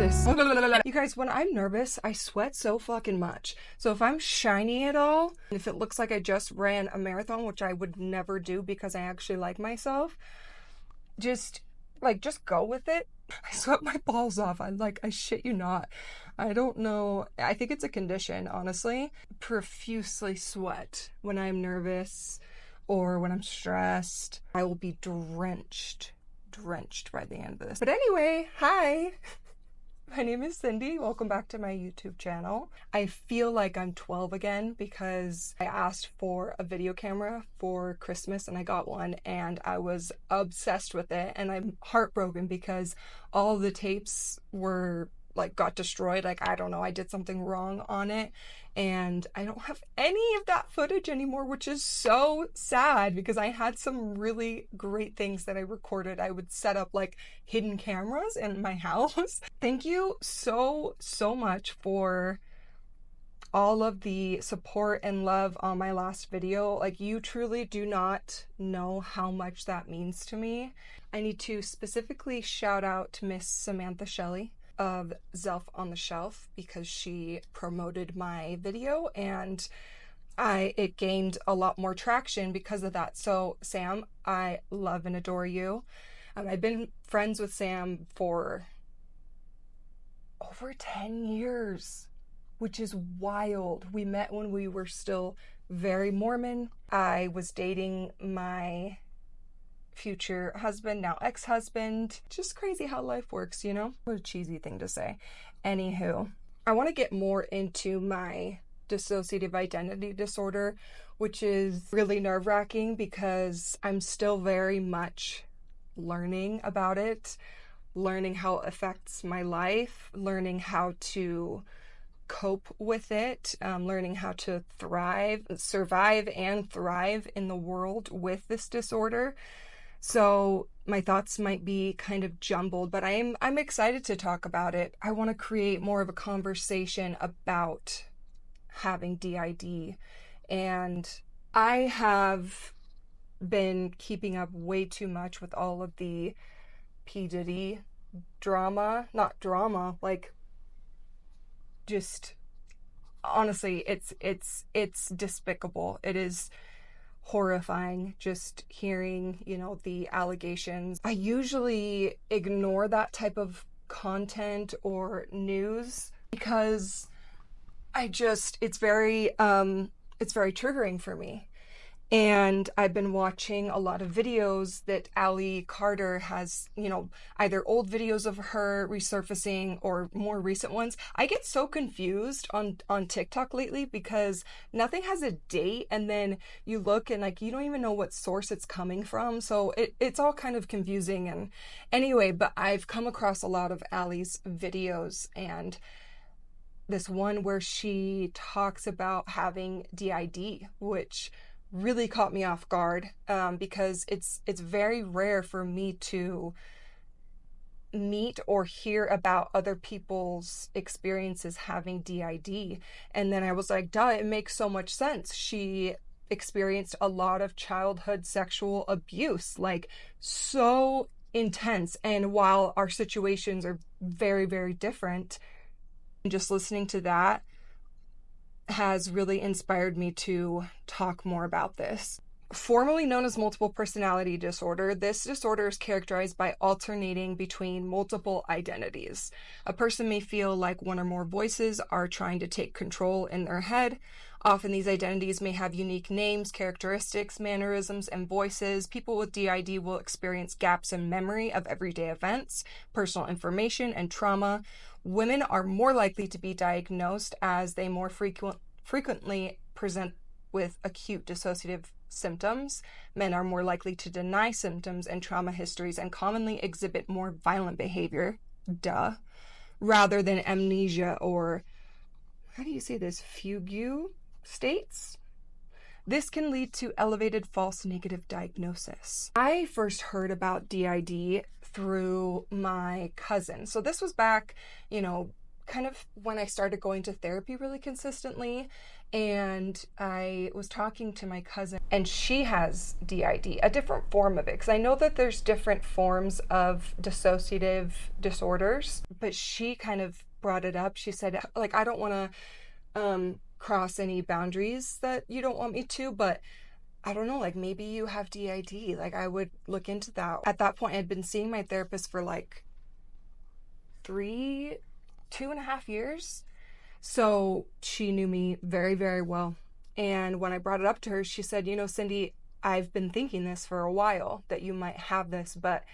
this. You guys, when I'm nervous, I sweat so fucking much. So if I'm shiny at all, if it looks like I just ran a marathon, which I would never do because I actually like myself, just go with it. I sweat my balls off. I shit you not. I don't know. I think it's a condition, honestly. Profusely sweat when I'm nervous or when I'm stressed. I will be drenched by the end of this. But anyway, hi. My name is Cindy. Welcome back to my YouTube channel. I feel like I'm 12 again because I asked for a video camera for Christmas and I got one and I was obsessed with it, and I'm heartbroken because all the tapes were got destroyed. I don't know, I did something wrong on it and I don't have any of that footage anymore, which is so sad because I had some really great things that I recorded. I would set up hidden cameras in my house. Thank you so much for all of the support and love on my last video. You truly do not know how much that means to me. I need to specifically shout out to Miss Samantha Shelley of Zelf on the Shelf because she promoted my video and it gained a lot more traction because of that. So Sam, I love and adore you. I've been friends with Sam for over 10 years, which is wild. We met when we were still very Mormon. I was dating my future husband, now ex-husband. Just crazy how life works, you know? What a cheesy thing to say. Anywho, I want to get more into my dissociative identity disorder, which is really nerve-wracking because I'm still very much learning about it, learning how it affects my life, learning how to cope with it, learning how to survive and thrive in the world with this disorder. So my thoughts might be kind of jumbled, but I'm excited to talk about it. I want to create more of a conversation about having D.I.D. And I have been keeping up way too much with all of the P. Diddy drama. Not drama, just honestly, it's despicable. It is horrifying just hearing, the allegations. I usually ignore that type of content or news because it's very triggering for me. And I've been watching a lot of videos that Allie Carter has, either old videos of her resurfacing or more recent ones. I get so confused on TikTok lately because nothing has a date, and then you look and you don't even know what source it's coming from. So it's all kind of confusing. And anyway, but I've come across a lot of Allie's videos, and this one where she talks about having D.I.D, which really caught me off guard because it's very rare for me to meet or hear about other people's experiences having D.I.D. And then I was like, duh, it makes so much sense. She experienced a lot of childhood sexual abuse, so intense. And while our situations are very, very different, just listening to that has really inspired me to talk more about this. Formerly known as multiple personality disorder, this disorder is characterized by alternating between multiple identities. A person may feel like one or more voices are trying to take control in their head. Often these identities may have unique names, characteristics, mannerisms, and voices. People with D.I.D. will experience gaps in memory of everyday events, personal information, and trauma. Women are more likely to be diagnosed as they more frequently present with acute dissociative symptoms. Men are more likely to deny symptoms and trauma histories and commonly exhibit more violent behavior, rather than amnesia or, how do you say this, fugue states. This can lead to elevated false negative diagnosis. I first heard about D.I.D. through my cousin. So this was back, kind of when I started going to therapy really consistently, and I was talking to my cousin, and she has DID, a different form of it, because I know that there's different forms of dissociative disorders, but she kind of brought it up. She said, like, I don't want to cross any boundaries that you don't want me to, but I don't know, like maybe you have DID. Like I would look into that. At that point, I'd been seeing my therapist for like 2.5 years. So she knew me very, very well. And when I brought it up to her, she said, you know, Cindy, I've been thinking this for a while that you might have this, but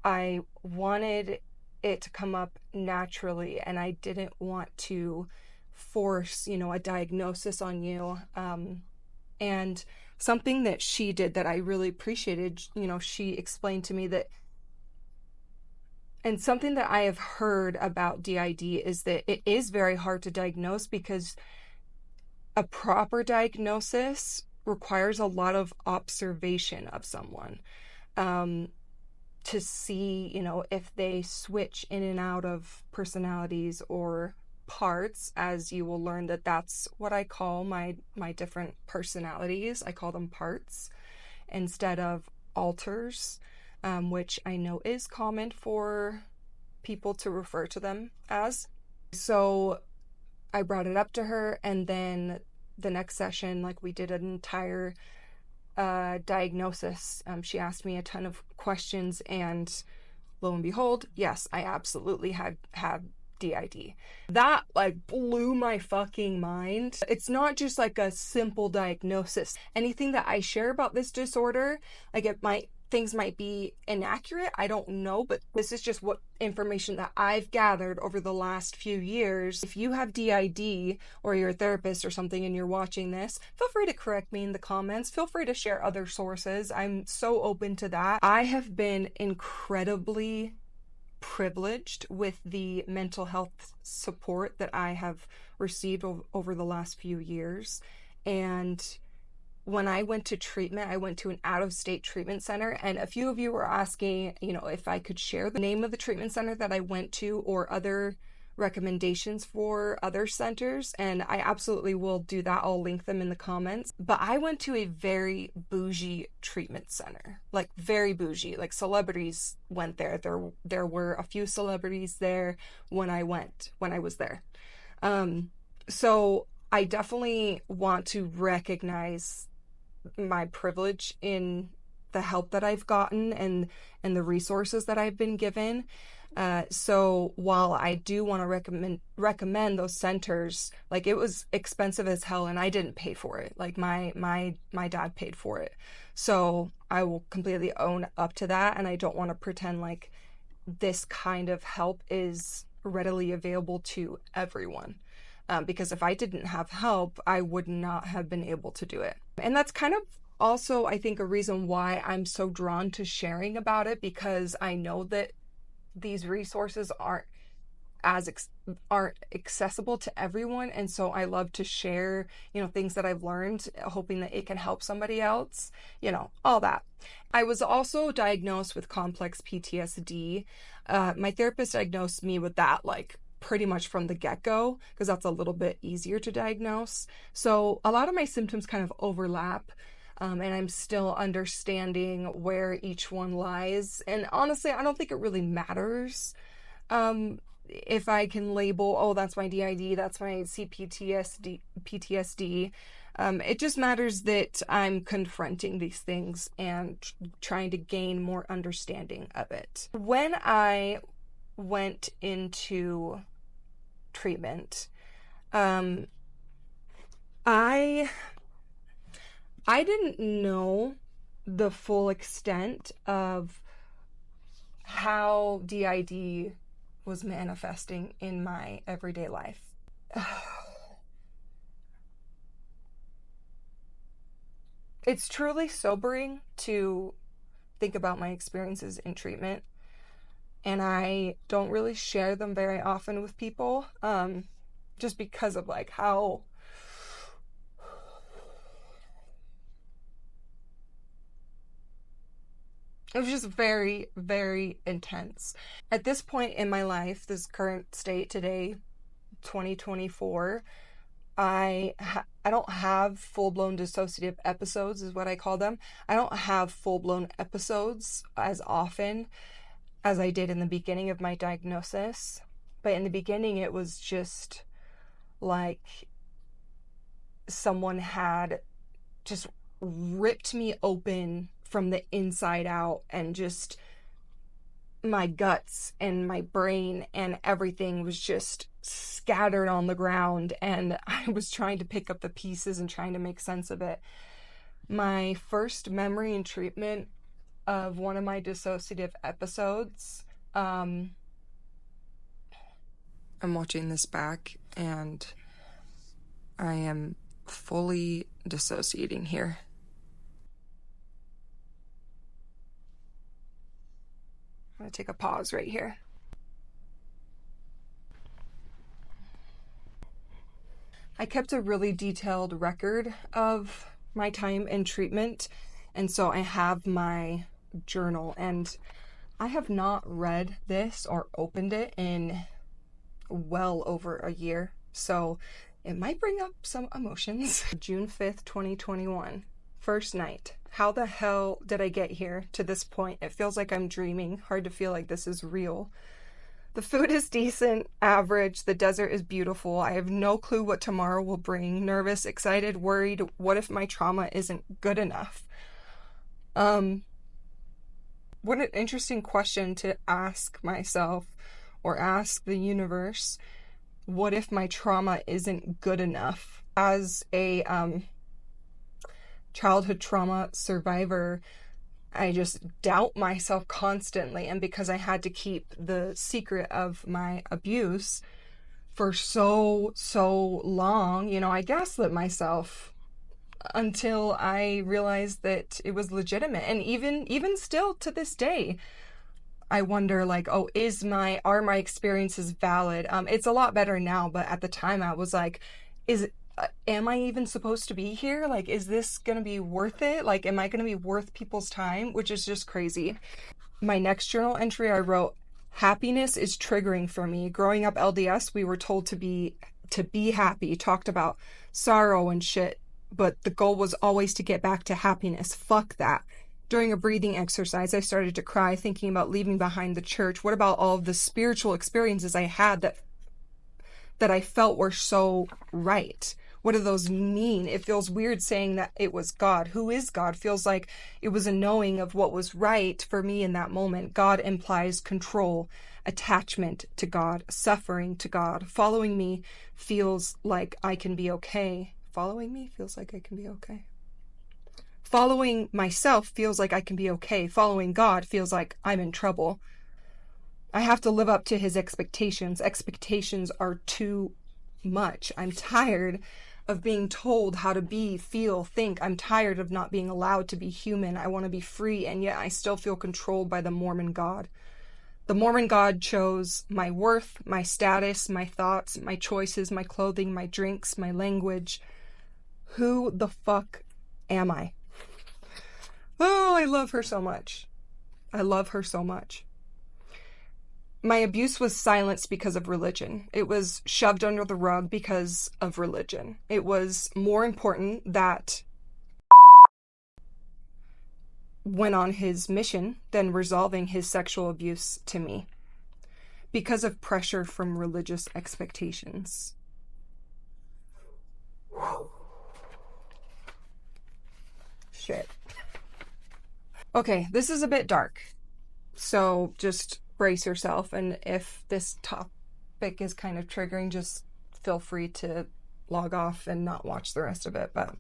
I wanted it to come up naturally and I didn't want to force, you know, a diagnosis on you. And something that she did that I really appreciated, you know, she explained to me that, and something that I have heard about DID is that it is very hard to diagnose because a proper diagnosis requires a lot of observation of someone, to see, you know, if they switch in and out of personalities or parts, as you will learn that that's what I call my different personalities. I call them parts instead of alters, which I know is common for people to refer to them as. So I brought it up to her, and then the next session, like we did an entire diagnosis. She asked me a ton of questions, and lo and behold, yes, I absolutely have DID. That like blew my fucking mind. It's not just like a simple diagnosis. Anything that I share about this disorder, like things might be inaccurate, I don't know, but this is just what information that I've gathered over the last few years. If you have DID or you're a therapist or something and you're watching this, feel free to correct me in the comments. Feel free to share other sources. I'm so open to that. I have been incredibly privileged with the mental health support that I have received over the last few years. And when I went to treatment, I went to an out-of-state treatment center, and a few of you were asking, you know, if I could share the name of the treatment center that I went to or other recommendations for other centers, and I absolutely will do that. I'll link them in the comments. But I went to a very bougie treatment center, like very bougie, like celebrities went there. There were a few celebrities there when I was there. So I definitely want to recognize my privilege in the help that I've gotten and the resources that I've been given. So while I do want to recommend those centers, like it was expensive as hell and I didn't pay for it. Like my dad paid for it. So I will completely own up to that, and I don't want to pretend like this kind of help is readily available to everyone. Because if I didn't have help, I would not have been able to do it. And that's kind of also, I think, a reason why I'm so drawn to sharing about it, because I know that these resources aren't accessible to everyone, and so I love to share, you know, things that I've learned, hoping that it can help somebody else, you know, all that. I was also diagnosed with complex PTSD. My therapist diagnosed me with that like pretty much from the get-go, because that's a little bit easier to diagnose. So a lot of my symptoms kind of overlap, and I'm still understanding where each one lies. And honestly, I don't think it really matters if I can label, oh, that's my DID, that's my PTSD. It just matters that I'm confronting these things and trying to gain more understanding of it. When I went into treatment, I didn't know the full extent of how DID was manifesting in my everyday life. It's truly sobering to think about my experiences in treatment, and I don't really share them very often with people, just because of like how it was just very, very intense. At this point in my life, this current state today, 2024, I don't have full-blown dissociative episodes, is what I call them. I don't have full-blown episodes as often as I did in the beginning of my diagnosis. But in the beginning, it was just like someone had just ripped me open from the inside out, and just my guts and my brain and everything was just scattered on the ground, and I was trying to pick up the pieces and trying to make sense of it. My first memory and treatment of one of my dissociative episodes, I'm watching this back and I am fully dissociating here. I'm going to take a pause right here. I kept a really detailed record of my time in treatment, and so I have my journal, and I have not read this or opened it in well over a year, so it might bring up some emotions. June 5th, 2021. First night. How the hell did I get here to this point? It feels like I'm dreaming. Hard to feel like this is real. The food is decent, average. The desert is beautiful. I have no clue what tomorrow will bring. Nervous, excited, worried. What if my trauma isn't good enough? What an interesting question to ask myself or ask the universe. What if my trauma isn't good enough? As a childhood trauma survivor, I just doubt myself constantly, and because I had to keep the secret of my abuse for so long, I gaslit myself until I realized that it was legitimate. And even still to this day, I wonder, like, oh, are my experiences valid? It's a lot better now, but at the time I was like, am I even supposed to be here? Like, is this gonna be worth it? Like, am I gonna be worth people's time? Which is just crazy. My next journal entry, I wrote, happiness is triggering for me. Growing up LDS, we were told to be happy, talked about sorrow and shit, but the goal was always to get back to happiness. Fuck that. During a breathing exercise, I started to cry, thinking about leaving behind the church. What about all of the spiritual experiences I had that I felt were so right? What do those mean? It feels weird saying that it was God. Who is God? Feels like it was a knowing of what was right for me in that moment. God implies control, attachment to God, suffering to God. Following me feels like I can be okay. Following me feels like I can be okay. Following myself feels like I can be okay. Following God feels like I'm in trouble. I have to live up to his expectations. Expectations are too much. I'm tired of being told how to be, feel, think. I'm tired of not being allowed to be human. I want to be free, and yet I still feel controlled by the Mormon God. The Mormon God chose my worth, my status, my thoughts, my choices, my clothing, my drinks, my language. Who the fuck am I? Oh, I love her so much. I love her so much. My abuse was silenced because of religion. It was shoved under the rug because of religion. It was more important that went on his mission than resolving his sexual abuse to me because of pressure from religious expectations. Shit. Okay, this is a bit dark, so just brace yourself, and if this topic is kind of triggering, just feel free to log off and not watch the rest of it. But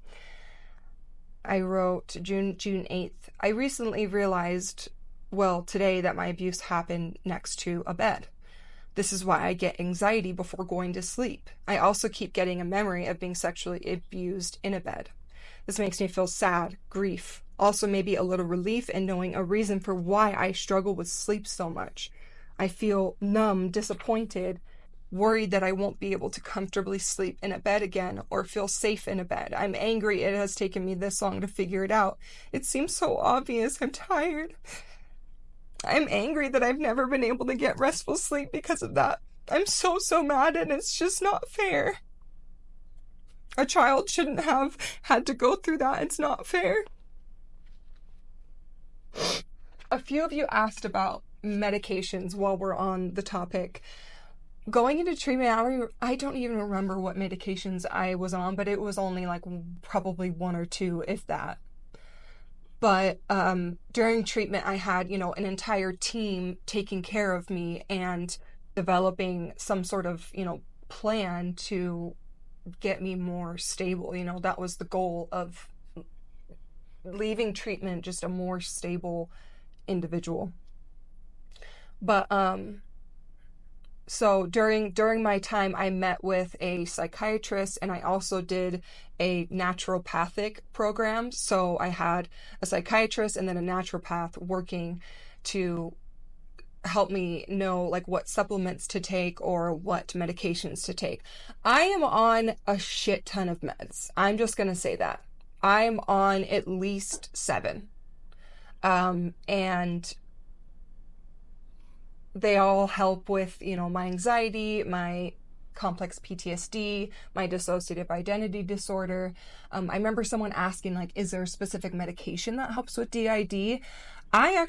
I wrote June 8th. I recently realized, today, that my abuse happened next to a bed. This is why I get anxiety before going to sleep. I also keep getting a memory of being sexually abused in a bed. This makes me feel sad, grief, also maybe a little relief in knowing a reason for why I struggle with sleep so much. I feel numb, disappointed, worried that I won't be able to comfortably sleep in a bed again or feel safe in a bed. I'm angry it has taken me this long to figure it out. It seems so obvious. I'm tired. I'm angry that I've never been able to get restful sleep because of that. I'm so, so mad, and it's just not fair. A child shouldn't have had to go through that. It's not fair. A few of you asked about medications while we're on the topic. Going into treatment, I don't even remember what medications I was on, but it was only like probably one or two, if that. But during treatment, I had, an entire team taking care of me and developing some sort of, plan to get me more stable. That was the goal of leaving treatment, just a more stable individual. But so during my time, I met with a psychiatrist, and I also did a naturopathic program. So I had a psychiatrist and then a naturopath working to help me know like what supplements to take or what medications to take. I am on a shit ton of meds. I'm just going to say that. I'm on at least 7. And they all help with, my anxiety, my complex PTSD, my dissociative identity disorder. I remember someone asking, like, is there a specific medication that helps with D.I.D? I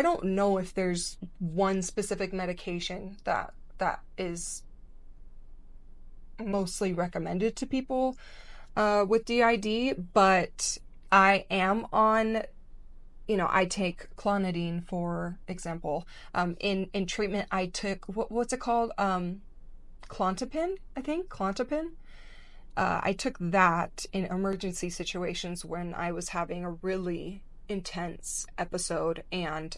don't know if there's one specific medication that is mostly recommended to people with D.I.D, but I am on, I take clonidine, for example. In treatment, I took, what's it called? Clonopin, I think, Clonopin. I took that in emergency situations when I was having a really intense episode and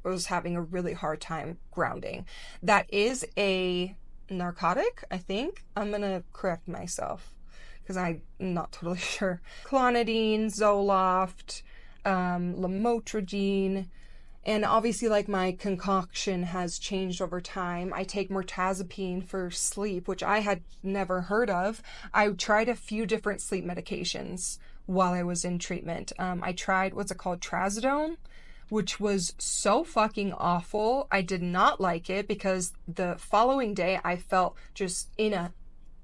was having a really hard time grounding. That is a narcotic, I think. I'm gonna correct myself because I'm not totally sure. Clonidine, Zoloft, lamotrigine, and obviously like my concoction has changed over time. I take mirtazapine for sleep, which I had never heard of. I tried a few different sleep medications while I was in treatment. I tried, what's it called, trazodone, which was so fucking awful. I did not like it because the following day I felt just in a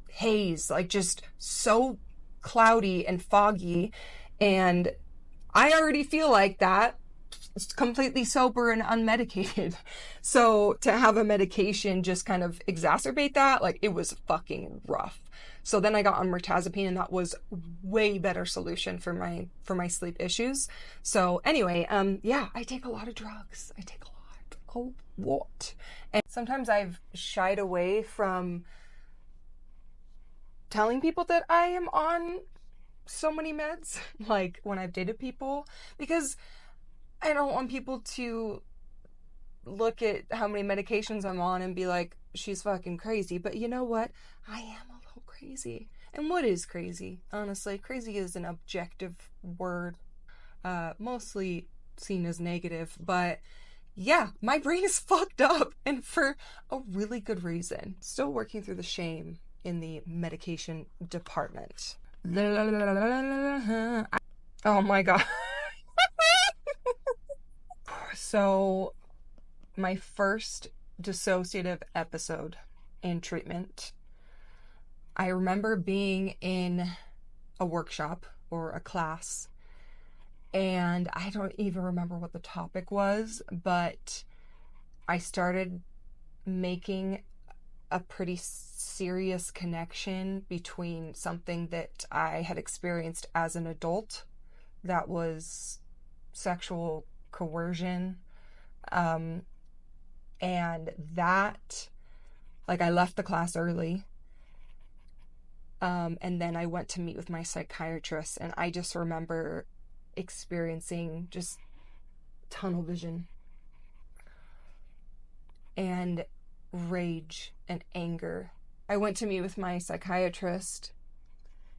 haze, like just so cloudy and foggy, and I already feel like that, completely sober and unmedicated. So to have a medication just kind of exacerbate that, like, it was fucking rough. So then I got on mirtazapine, and that was way better solution for my sleep issues. So anyway, yeah, I take a lot of drugs. I take a lot. And sometimes I've shied away from telling people that I am on so many meds, like when I've dated people, because I don't want people to look at how many medications I'm on and be like, she's fucking crazy. But you know what? I am a little crazy. And what is crazy? Honestly, crazy is an objective word, mostly seen as negative. But yeah, my brain is fucked up, and for a really good reason. Still working through the shame in the medication department. Oh my god. So, my first dissociative episode in treatment, I remember being in a workshop or a class, and I don't even remember what the topic was, but I started making a pretty serious connection between something that I had experienced as an adult, that was sexual coercion, and that, like, I left the class early, and then I went to meet with my psychiatrist, and I just remember experiencing just tunnel vision and rage and anger. I went to meet with my psychiatrist,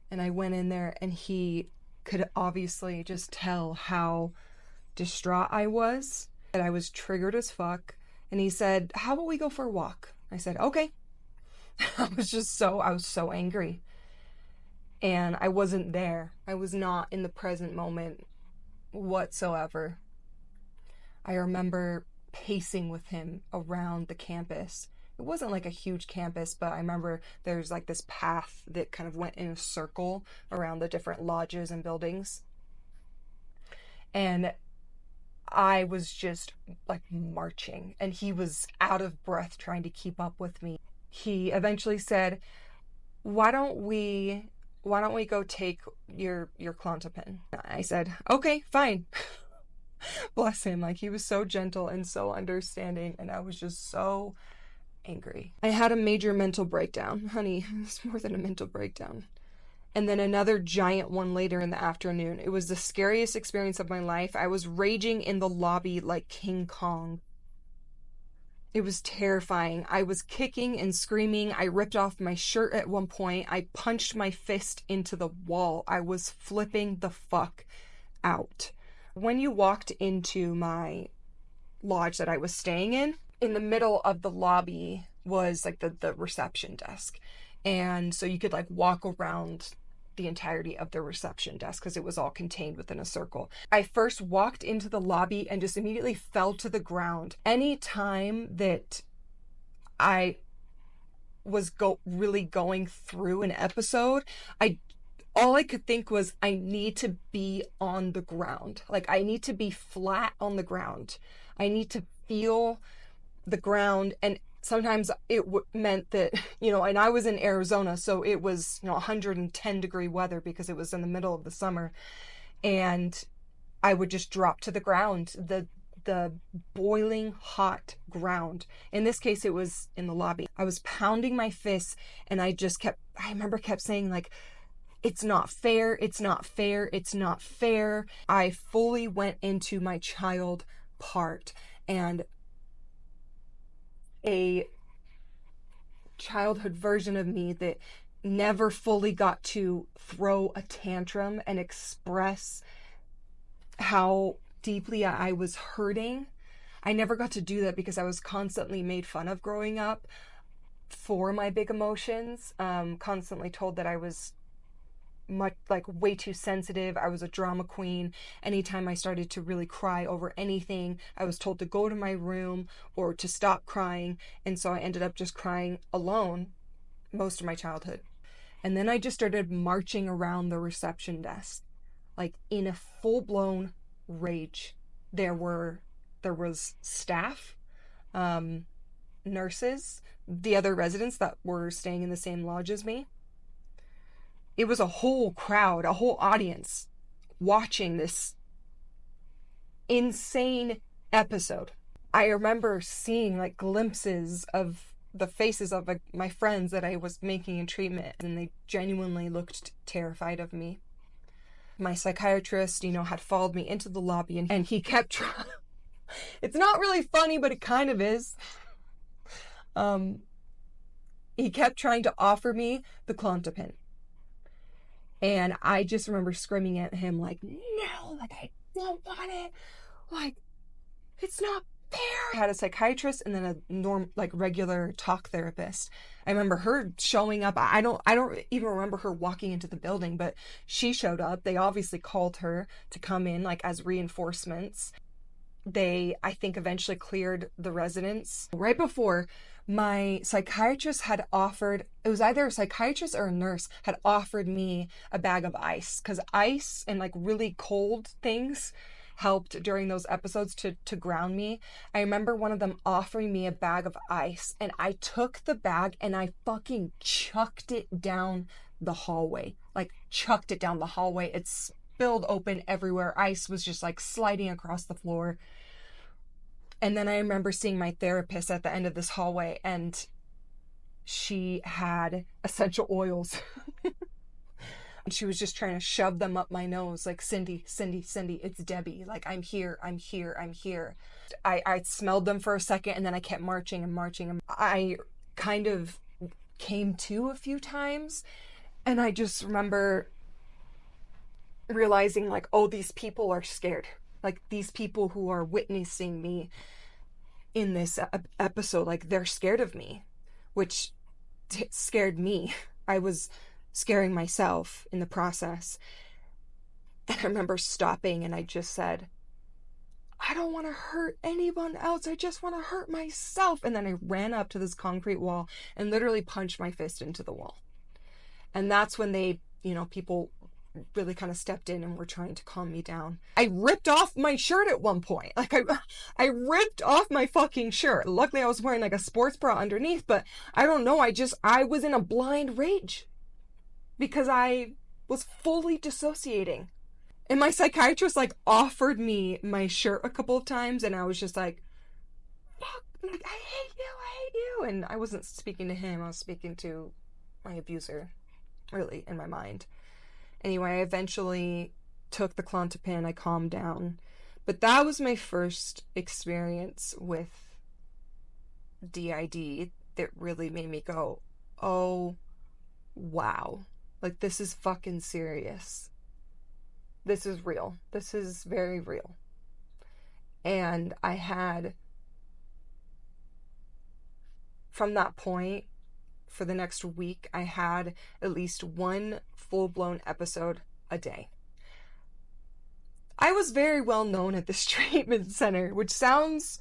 and I went in there, and he could obviously just tell how distraught I was, that I was triggered as fuck. And he said, how about we go for a walk? I said, okay. I was so angry. And I wasn't there. I was not in the present moment whatsoever. I remember pacing with him around the campus, it wasn't like a huge campus, but I remember there's like this path that kind of went in a circle around the different lodges and buildings. And I was just like marching, and he was out of breath trying to keep up with me. He eventually said, why don't we go take your Klonopin? I said, okay, fine. Bless him. Like, he was so gentle and so understanding, and I was just so angry. I had a major mental breakdown. Honey, it's more than a mental breakdown. And then another giant one later in the afternoon. It was the scariest experience of my life. I was raging in the lobby like King Kong. It was terrifying. I was kicking and screaming. I ripped off my shirt at one point. I punched my fist into the wall. I was flipping the fuck out. When you walked into my lodge that I was staying in the middle of the lobby was like the reception desk. And so you could like walk around the entirety of the reception desk because it was all contained within a circle. I first walked into the lobby and just immediately fell to the ground. Any time that I was really going through an episode, all I could think was, I need to be on the ground. Like, I need to be flat on the ground. I need to feel the ground. And sometimes it meant that, and I was in Arizona, so it was, 110 degree weather because it was in the middle of the summer. And I would just drop to the ground, the boiling hot ground. In this case, it was in the lobby. I was pounding my fists, and I remember kept saying, like, it's not fair, it's not fair, it's not fair. I fully went into my child part, and a childhood version of me that never fully got to throw a tantrum and express how deeply I was hurting. I never got to do that because I was constantly made fun of growing up for my big emotions, constantly told that I was way too sensitive. I was a drama queen. Anytime I started to really cry over anything, I was told to go to my room or to stop crying. And so I ended up just crying alone most of my childhood. And then I just started marching around the reception desk, like in a full-blown rage. There was staff, nurses, the other residents that were staying in the same lodge as me. It was a whole crowd, a whole audience watching this insane episode. I remember seeing like glimpses of the faces of my friends that I was making in treatment, and they genuinely looked terrified of me. My psychiatrist, had followed me into the lobby, and he kept trying. It's not really funny, but it kind of is. He kept trying to offer me the Klonopin. And I just remember screaming at him like, no, like, I don't want it. Like, it's not fair. I had a psychiatrist and then a regular talk therapist. I remember her showing up. I don't even remember her walking into the building, but she showed up. They obviously called her to come in like as reinforcements. They, I think, eventually cleared the residence. Right before, my psychiatrist had offered, it was either a psychiatrist or a nurse, had offered me a bag of ice, because ice and like really cold things helped during those episodes to ground me. I remember one of them offering me a bag of ice, and I took the bag and I fucking chucked it down the hallway. Like, chucked it down the hallway. It spilled open everywhere. Ice was just like sliding across the floor. And then I remember seeing my therapist at the end of this hallway, and she had essential oils. And she was just trying to shove them up my nose, like, Cindy, Cindy, Cindy, it's Debbie. Like, I'm here, I'm here, I'm here. I smelled them for a second, and then I kept marching and marching. And I kind of came to a few times, and I just remember realizing, like, oh, these people are scared. Like, these people who are witnessing me in this episode, like, they're scared of me, which scared me. I was scaring myself in the process. And I remember stopping, and I just said, I I don't want to hurt anyone else. I just want to hurt myself. And then I ran up to this concrete wall and literally punched my fist into the wall. And that's when they, people really kind of stepped in and were trying to calm me down. I ripped off my shirt at one point. Like I ripped off my fucking shirt. Luckily I was wearing like a sports bra underneath, but I don't know. I was in a blind rage because I was fully dissociating. And my psychiatrist like offered me my shirt a couple of times and I was just like, fuck, like, I hate you. And I wasn't speaking to him. I was speaking to my abuser, really, in my mind. Anyway, I eventually took the Clonopin. I calmed down. But that was my first experience with D.I.D. that really made me go, oh, wow. Like, this is fucking serious. This is real. This is very real. And I had, from that point, for the next week, I had at least one full-blown episode a day. I was very well known at this treatment center, which sounds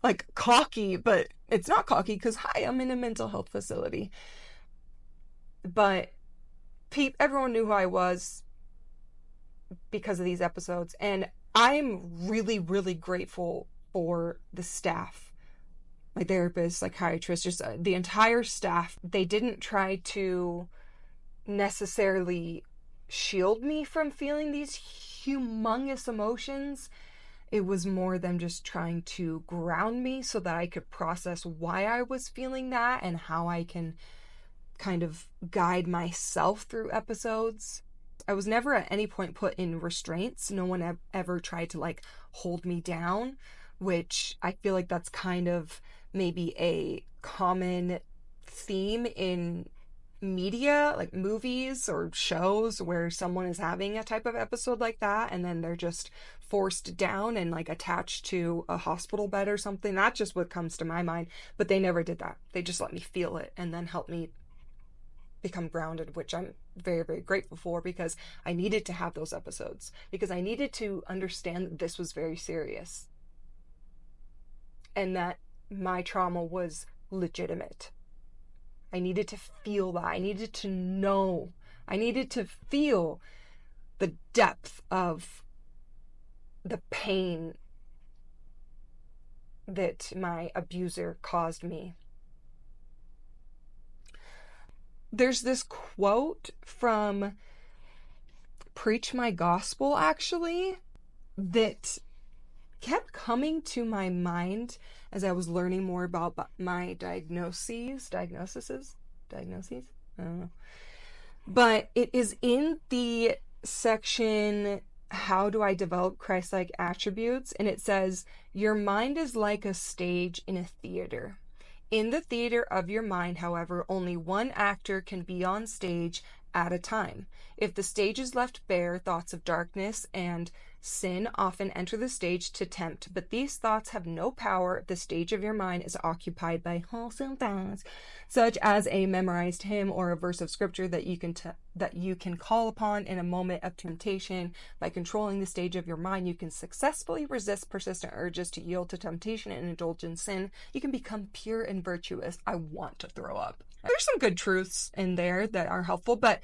like cocky, but it's not cocky because, hi, I'm in a mental health facility. But everyone knew who I was because of these episodes. And I'm really, really grateful for the staff. My therapist, psychiatrist, just the entire staff. They didn't try to necessarily shield me from feeling these humongous emotions. It was more them just trying to ground me so that I could process why I was feeling that and how I can kind of guide myself through episodes. I was never at any point put in restraints. No one ever tried to like hold me down, which I feel like that's kind of maybe a common theme in media, like movies or shows, where someone is having a type of episode like that and then they're just forced down and like attached to a hospital bed or something. That's just what comes to my mind. But they never did that. They just let me feel it and then help me become grounded, which I'm very, very grateful for, because I needed to have those episodes, because I needed to understand that this was very serious and that my trauma was legitimate. I needed to feel that. I needed to know. I needed to feel the depth of the pain that my abuser caused me. There's this quote from Preach My Gospel, actually, that kept coming to my mind as I was learning more about my diagnoses, I don't know. But it is in the section, How Do I Develop Christ-like Attributes? And it says, your mind is like a stage in a theater. In the theater of your mind, however, only one actor can be on stage at a time. If the stage is left bare, thoughts of darkness and sin often enter the stage to tempt, but these thoughts have no power if the stage of your mind is occupied by wholesome thoughts, such as a memorized hymn or a verse of scripture that you can call upon in a moment of temptation. By controlling the stage of your mind, you can successfully resist persistent urges to yield to temptation and indulge in sin. You can become pure and virtuous. I want to throw up. There's some good truths in there that are helpful, but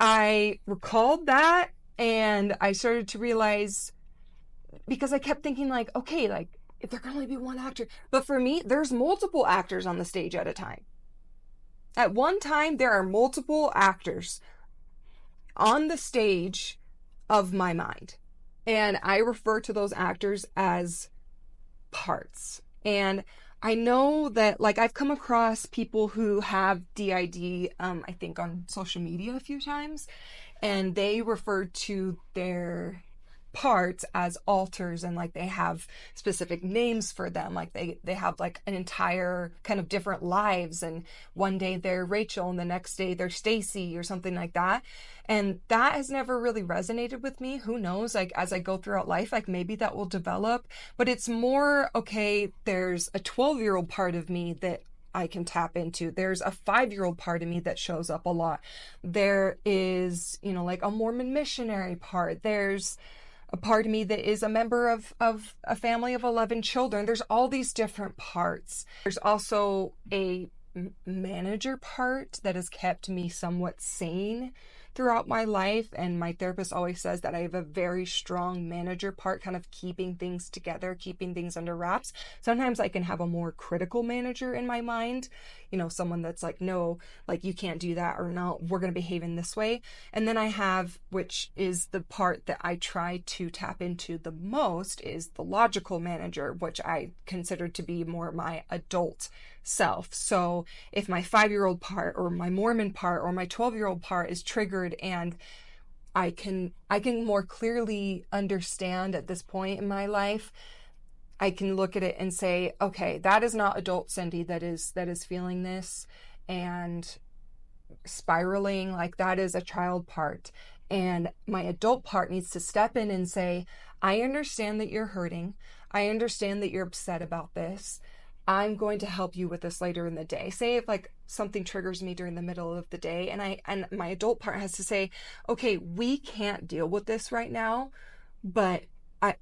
I recalled that and I started to realize, because I kept thinking like, okay, like if there can only be one actor, but for me, there's multiple actors on the stage at a time. At one time, there are multiple actors on the stage of my mind. And I refer to those actors as parts. And I know that, like, I've come across people who have D.I.D, I think on social media a few times, and they refer to their parts as alters, and like they have specific names for them, like they have like an entire kind of different lives, and one day they're Rachel and the next day they're Stacy or something like that. And that has never really resonated with me. Who knows, like as I go throughout life, like maybe that will develop, but it's more, okay, there's a 12-year-old part of me that I can tap into. There's a 5-year-old part of me that shows up a lot. There is, like a Mormon missionary part. There's a part of me that is a member of a family of 11 children. There's all these different parts. There's also a manager part that has kept me somewhat sane throughout my life, and my therapist always says that I have a very strong manager part, kind of keeping things together, keeping things under wraps. Sometimes I can have a more critical manager in my mind, someone that's like, no, like you can't do that, or no, we're going to behave in this way. And then I have, which is the part that I try to tap into the most, is the logical manager, which I consider to be more my adult self. So if my 5-year-old part or my Mormon part or my 12-year-old part is triggered, and I can more clearly understand at this point in my life, I can look at it and say, okay, that is not adult Cindy that is feeling this and spiraling. Like, that is a child part. And my adult part needs to step in and say, I understand that you're hurting. I understand that you're upset about this. I'm going to help you with this later in the day. Say if like something triggers me during the middle of the day, and my adult part has to say, okay, we can't deal with this right now, but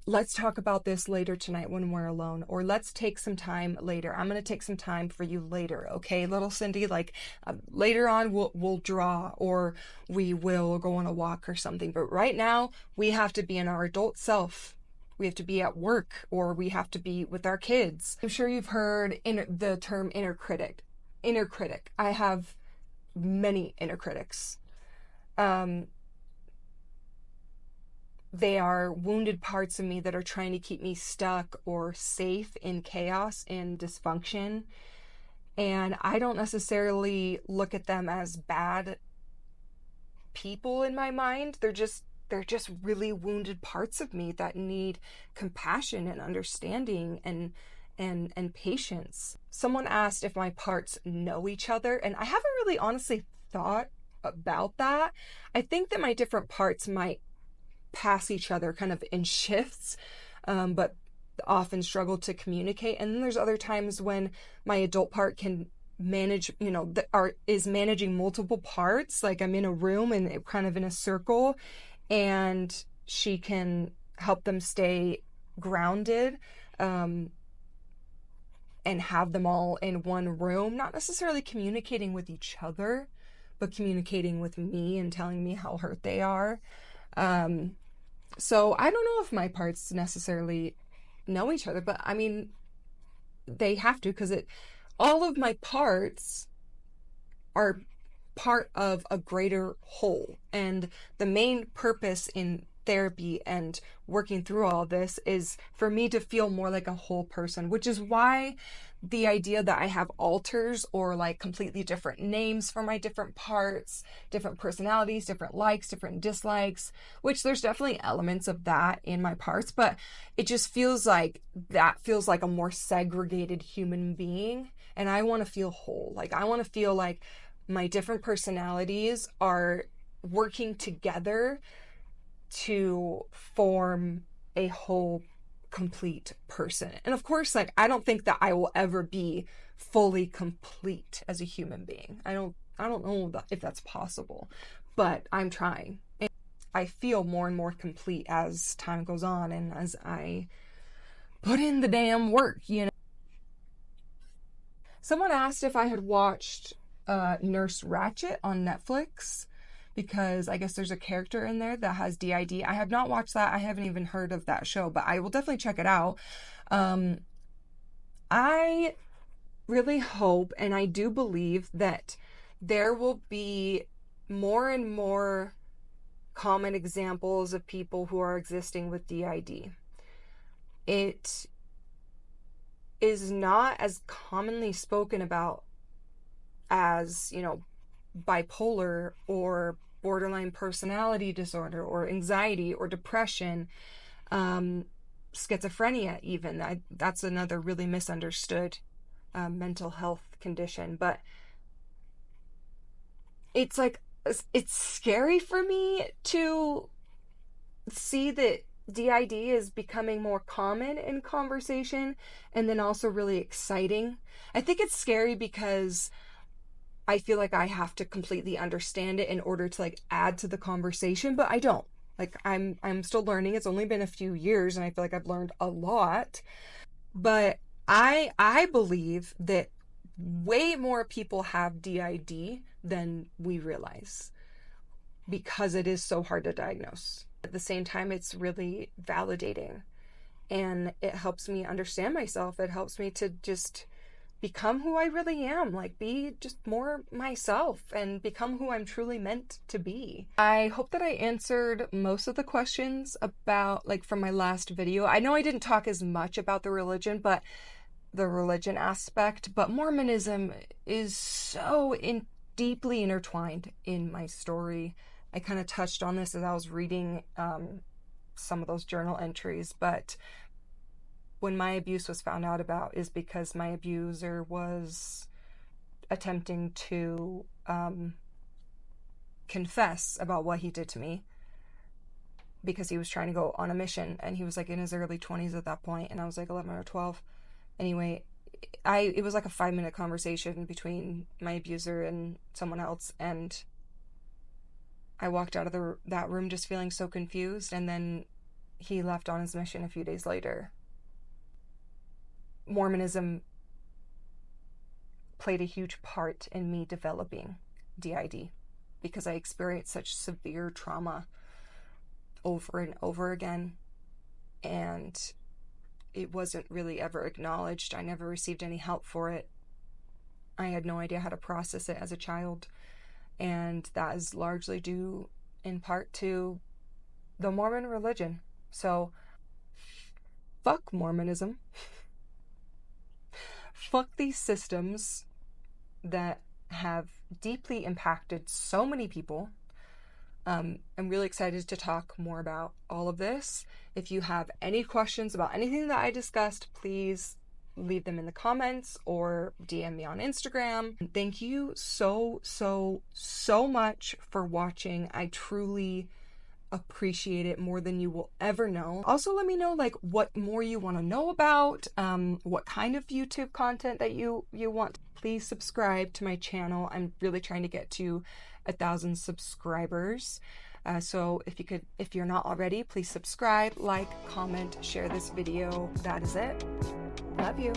let's talk about this later tonight when we're alone, or let's take some time later. I'm going to take some time for you later. Okay, little Cindy, like later on we'll draw, or we will go on a walk or something. But right now we have to be in our adult self. We have to be at work, or we have to be with our kids. I'm sure you've heard the term inner critic. Inner critic. I have many inner critics. They are wounded parts of me that are trying to keep me stuck or safe in chaos and dysfunction. And I don't necessarily look at them as bad people in my mind. They're just really wounded parts of me that need compassion and understanding and patience. Someone asked if my parts know each other, and I haven't really honestly thought about that. I think that my different parts might pass each other kind of in shifts, but often struggle to communicate. And then there's other times when my adult part can manage, is managing multiple parts. Like I'm in a room and kind of in a circle, and she can help them stay grounded, and have them all in one room, not necessarily communicating with each other, but communicating with me and telling me how hurt they are. So I don't know if my parts necessarily know each other, but I mean, they have to, because all of my parts are part of a greater whole. And the main purpose in therapy and working through all this is for me to feel more like a whole person, which is why the idea that I have alters, or like completely different names for my different parts, different personalities, different likes, different dislikes, which there's definitely elements of that in my parts, but it just feels like a more segregated human being. And I want to feel whole. Like I want to feel like my different personalities are working together to form a whole complete person. And of course, like I don't think that I will ever be fully complete as a human being. I don't know if that's possible, but I'm trying. And I feel more and more complete as time goes on and as I put in the damn work, Someone asked if I had watched Nurse Ratched on Netflix, because I guess there's a character in there that has D.I.D. I have not watched that. I haven't even heard of that show, but I will definitely check it out. I really hope, and I do believe, that there will be more and more common examples of people who are existing with D.I.D. It is not as commonly spoken about as, bipolar or borderline personality disorder or anxiety or depression, schizophrenia even. That's another really misunderstood mental health condition. But it's like, it's scary for me to see that D.I.D. is becoming more common in conversation, and then also really exciting. I think it's scary because I feel like I have to completely understand it in order to like add to the conversation, but I don't. Like I'm still learning. It's only been a few years and I feel like I've learned a lot. But I believe that way more people have DID than we realize because it is so hard to diagnose. At the same time, it's really validating and it helps me understand myself. It helps me to just become who I really am, like be just more myself and become who I'm truly meant to be. I hope that I answered most of the questions about, like, from my last video. I know I didn't talk as much about the religion aspect, but Mormonism is so deeply intertwined in my story. I kind of touched on this as I was reading some of those journal entries, but when my abuse was found out about is because my abuser was attempting to confess about what he did to me because he was trying to go on a mission, and he was like in his early 20s at that point, and I was like 11 or 12. Anyway, it was like a 5-minute conversation between my abuser and someone else, and I walked out of that room just feeling so confused, and then he left on his mission a few days later. Mormonism played a huge part in me developing D.I.D. because I experienced such severe trauma over and over again, and it wasn't really ever acknowledged. I never received any help for it. I had no idea how to process it as a child, and that is largely due in part to the Mormon religion. So, fuck Mormonism. Fuck these systems that have deeply impacted so many people. I'm really excited to talk more about all of this. If you have any questions about anything that I discussed, please leave them in the comments or DM me on Instagram. Thank you so much for watching. I truly appreciate it more than you will ever know. Also, let me know like what more you want to know about, what kind of YouTube content that you want. Please subscribe to my channel. I'm really trying to get to 1,000 subscribers. So if you're not already, please subscribe, like, comment, share this video. That is it. Love you.